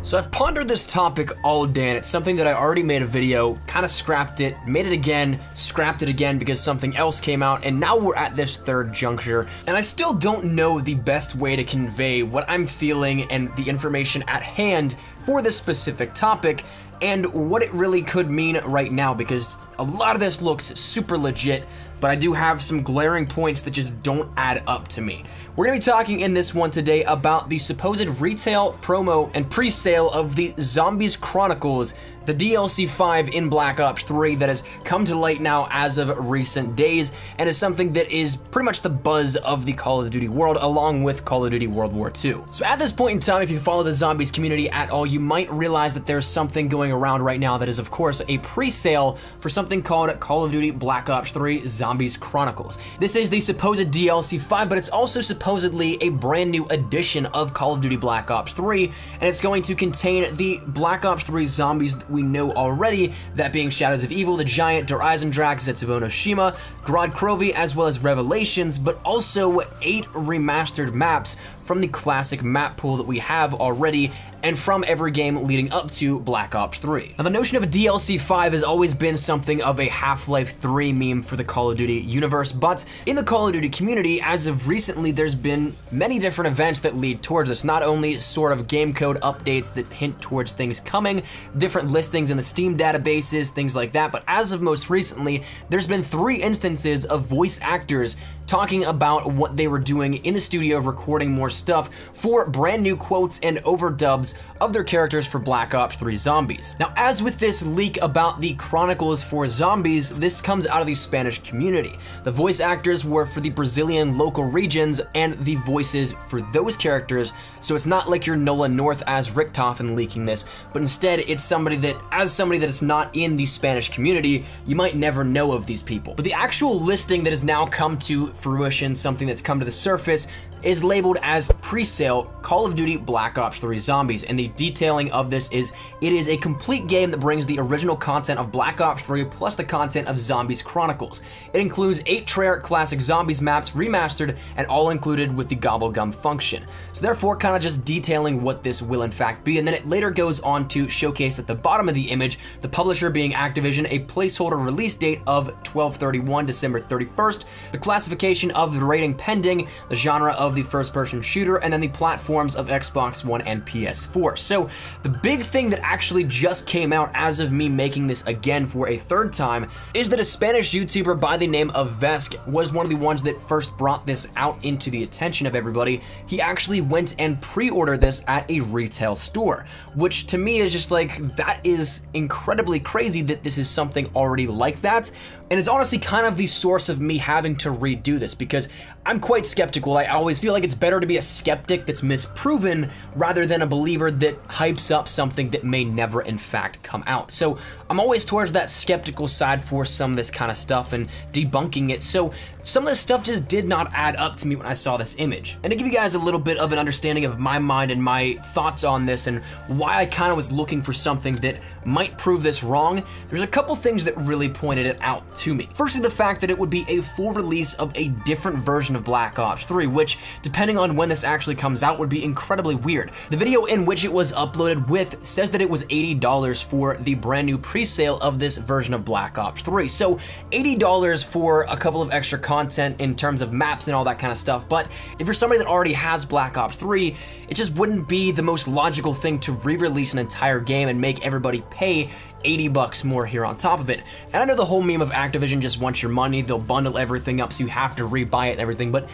So I've pondered this topic all day, and it's something that I already made a video, kind of scrapped it, made it again, scrapped it again because something else came out, and now we're at this third juncture, and I still don't know the best way to convey what I'm feeling and the information at hand for this specific topic, and what it really could mean right now, because a lot of this looks super legit, but I do have some glaring points that just don't add up to me. We're gonna be talking in this one today about the supposed retail, promo, and pre-sale of the Zombies Chronicles, the DLC 5 in Black Ops 3 that has come to light now as of recent days, and is something that is pretty much the buzz of the Call of Duty world, along with Call of Duty World War II. So at this point in time, if you follow the Zombies community at all, you might realize that there's something going around right now that is, of course, a pre-sale for something called Call of Duty Black Ops 3 Zombies Chronicles. This is the supposed DLC 5, but it's also supposedly a brand new edition of Call of Duty Black Ops 3, and it's going to contain the Black Ops 3 zombies that we know already, that being Shadows of Evil, the Giant, Der Eisendrache, Zetsubo no Shima, Grod Krovi, as well as Revelations, but also 8 remastered maps from the classic map pool that we have already, and from every game leading up to Black Ops 3. Now, the notion of a DLC 5 has always been something of a Half-Life 3 meme for the Call of Duty universe, but in the Call of Duty community, as of recently, there's been many different events that lead towards this, not only sort of game code updates that hint towards things coming, different listings in the Steam databases, things like that, but as of most recently, there's been 3 instances of voice actors talking about what they were doing in the studio recording more stuff for brand new quotes and overdubs of their characters for Black Ops 3 Zombies. Now, as with this leak about the Chronicles for Zombies, this comes out of the Spanish community. The voice actors were for the Brazilian local regions and the voices for those characters, so it's not like you're Nolan North as Richtofen leaking this, but instead it's somebody that, as somebody that is not in the Spanish community, you might never know of these people. But the actual listing that has now come to fruition, something that's come to the surface, is labeled as pre-sale Call of Duty Black Ops 3 Zombies, and the detailing of this is, it is a complete game that brings the original content of Black Ops 3 plus the content of Zombies Chronicles. It includes 8 Treyarch classic Zombies maps remastered and all included with the Gobblegum function. So therefore, kind of just detailing what this will in fact be, and then it later goes on to showcase at the bottom of the image, the publisher being Activision, a placeholder release date of 12/31, December 31st, the classification of the rating pending, the genre of the first-person shooter, and then the platforms of Xbox One and PS4. So the big thing that actually just came out as of me making this again for a third time is that a Spanish YouTuber by the name of Vesk was one of the ones that first brought this out into the attention of everybody. He actually went and pre-ordered this at a retail store, which to me is just like, that is incredibly crazy that this is something already like that, and it's honestly kind of the source of me having to redo this, because I'm quite skeptical. I always feel like it's better to be a skeptic that's misproven rather than a believer that hypes up something that may never in fact come out. So I'm always towards that skeptical side for some of this kind of stuff and debunking it. So some of this stuff just did not add up to me when I saw this image. And to give you guys a little bit of an understanding of my mind and my thoughts on this and why I kind of was looking for something that might prove this wrong, there's a couple things that really pointed it out to me. Firstly, the fact that it would be a full release of a different version of Black Ops 3, which, depending on when this actually comes out, would be incredibly weird. The video in which it was uploaded with says that it was $80 for the brand new pre-sale of this version of Black Ops 3. So $80 for a couple of extra content in terms of maps and all that kind of stuff, but if you're somebody that already has Black Ops 3, it just wouldn't be the most logical thing to re-release an entire game and make everybody pay $80 more here on top of it. And I know the whole meme of Activision just wants your money, they'll bundle everything up so you have to rebuy it and everything, but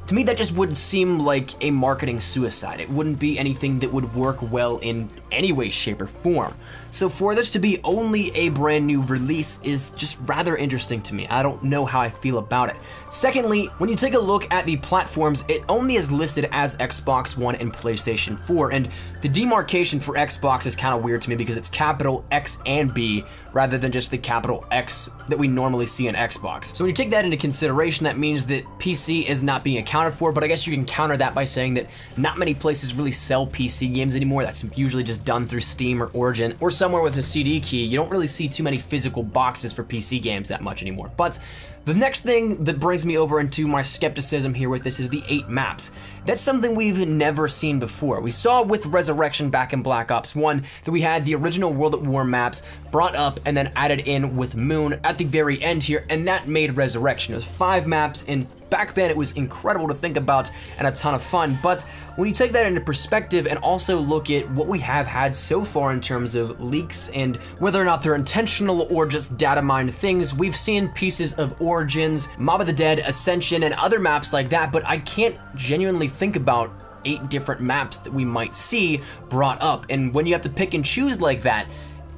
to me that just would seem like a marketing suicide. It wouldn't be anything that would work well in any way, shape, or form. So for this to be only a brand new release is just rather interesting to me. I don't know how I feel about it. Secondly, when you take a look at the platforms, it only is listed as Xbox One and PlayStation 4, and the demarcation for Xbox is kind of weird to me because it's capital X and B rather than just the capital X that we normally see in Xbox. So when you take that into consideration, that means that PC is not being accounted for, but I guess you can counter that by saying that not many places really sell PC games anymore. That's usually just done through Steam or Origin or somewhere with a CD key. You don't really see too many physical boxes for PC games that much anymore. But The next thing that brings me over into my skepticism here with this is the 8 maps. That's something we've never seen before. We saw with Resurrection back in Black Ops 1 that we had the original World at War maps brought up and then added in with Moon at the very end here, and that made Resurrection. It was 5 maps, and back then it was incredible to think about and a ton of fun. But when you take that into perspective and also look at what we have had so far in terms of leaks and whether or not they're intentional or just data mined things, we've seen pieces of Origins, Mob of the Dead, Ascension, and other maps like that, but I can't genuinely think about 8 different maps that we might see brought up. And when you have to pick and choose like that,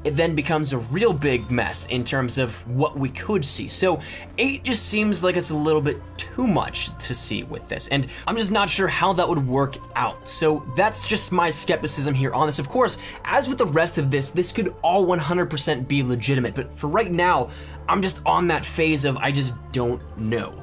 it then becomes a real big mess in terms of what we could see. So 8 just seems like it's a little bit too much to see with this, and I'm just not sure how that would work out. So that's just my skepticism here on this. Of course, as with the rest of this could all 100% be legitimate, but for right now, I'm just on that phase of I just don't know.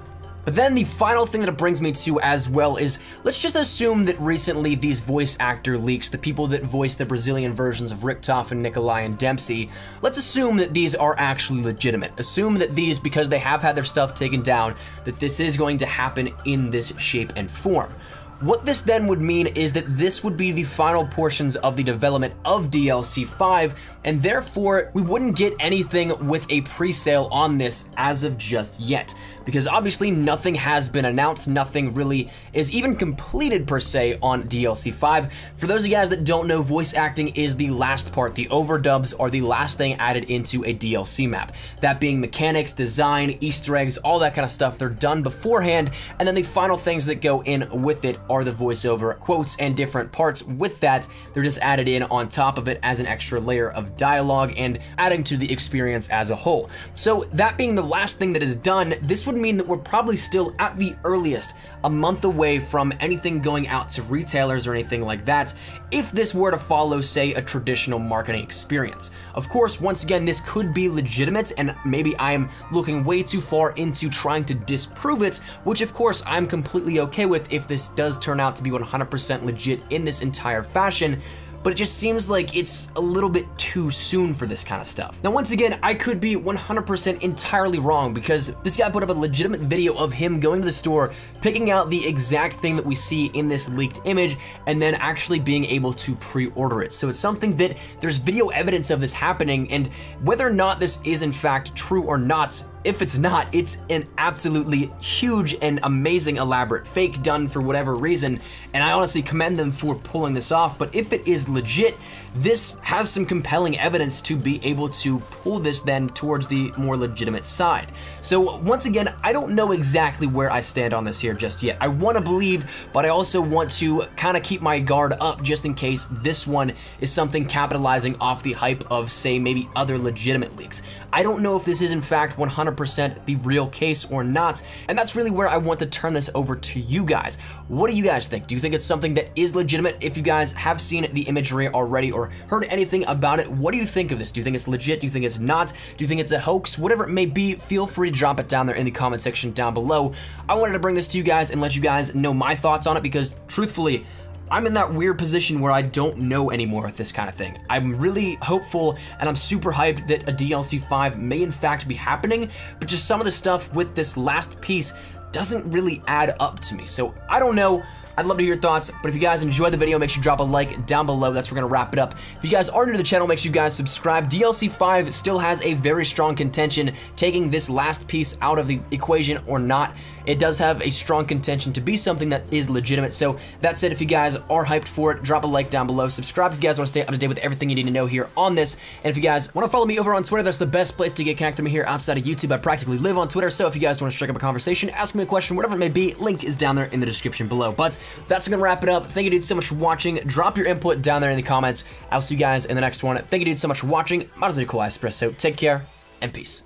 But then the final thing that it brings me to as well is, let's just assume that recently these voice actor leaks, the people that voiced the Brazilian versions of Richtof and Nikolai and Dempsey, let's assume that these are actually legitimate. Assume that these, because they have had their stuff taken down, that this is going to happen in this shape and form. What this then would mean is that this would be the final portions of the development of DLC 5, and therefore we wouldn't get anything with a pre-sale on this as of just yet, because obviously nothing has been announced, nothing really is even completed per se on DLC 5. For those of you guys that don't know, voice acting is the last part. The overdubs are the last thing added into a DLC map. That being mechanics, design, Easter eggs, all that kind of stuff, they're done beforehand, and then the final things that go in with it are the voiceover quotes and different parts. With that, they're just added in on top of it as an extra layer of dialogue and adding to the experience as a whole. So that being the last thing that is done, this would mean that we're probably still at the earliest a month away from anything going out to retailers or anything like that, if this were to follow, say, a traditional marketing experience. Of course, once again, this could be legitimate, and maybe I am looking way too far into trying to disprove it, which of course I'm completely okay with if this does turn out to be 100% legit in this entire fashion. But it just seems like it's a little bit too soon for this kind of stuff. Now, once again, I could be 100% entirely wrong, because this guy put up a legitimate video of him going to the store, picking out the exact thing that we see in this leaked image, and then actually being able to pre-order it. So it's something that there's video evidence of this happening, and whether or not this is in fact true or not, if it's not, it's an absolutely huge and amazing elaborate fake done for whatever reason, and I honestly commend them for pulling this off. But if it is legit, this has some compelling evidence to be able to pull this then towards the more legitimate side. So once again, I don't know exactly where I stand on this here just yet. I want to believe, but I also want to kind of keep my guard up just in case this one is something capitalizing off the hype of, say, maybe other legitimate leaks. I don't know if this is in fact 100% the real case or not, and that's really where I want to turn this over to you guys. What do you guys think? Do you think it's something that is legitimate? If you guys have seen the imagery already or heard anything about it, what do you think of this? Do you think it's legit? Do you think it's not? Do you think it's a hoax? Whatever it may be, feel free to drop it down there in the comment section down below. I wanted to bring this to you guys and let you guys know my thoughts on it, because truthfully, I'm in that weird position where I don't know anymore with this kind of thing. I'm really hopeful and I'm super hyped that a DLC 5 may in fact be happening, but just some of the stuff with this last piece doesn't really add up to me. So I don't know. I'd love to hear your thoughts, but if you guys enjoyed the video, make sure you drop a like down below. That's where we're gonna wrap it up. If you guys are new to the channel, make sure you guys subscribe. DLC 5 still has a very strong contention, taking this last piece out of the equation or not. It does have a strong contention to be something that is legitimate. So that said, if you guys are hyped for it, drop a like down below. Subscribe if you guys want to stay up to date with everything you need to know here on this. And if you guys want to follow me over on Twitter, that's the best place to get connected to me here outside of YouTube. I practically live on Twitter, so if you guys want to strike up a conversation, ask me a question, whatever it may be, link is down there in the description below. But that's gonna wrap it up. Thank you dudes so much for watching. Drop your input down there in the comments. I'll see you guys in the next one. Thank you dudes so much for watching. My name is Nikolai Espresso. Take care and peace.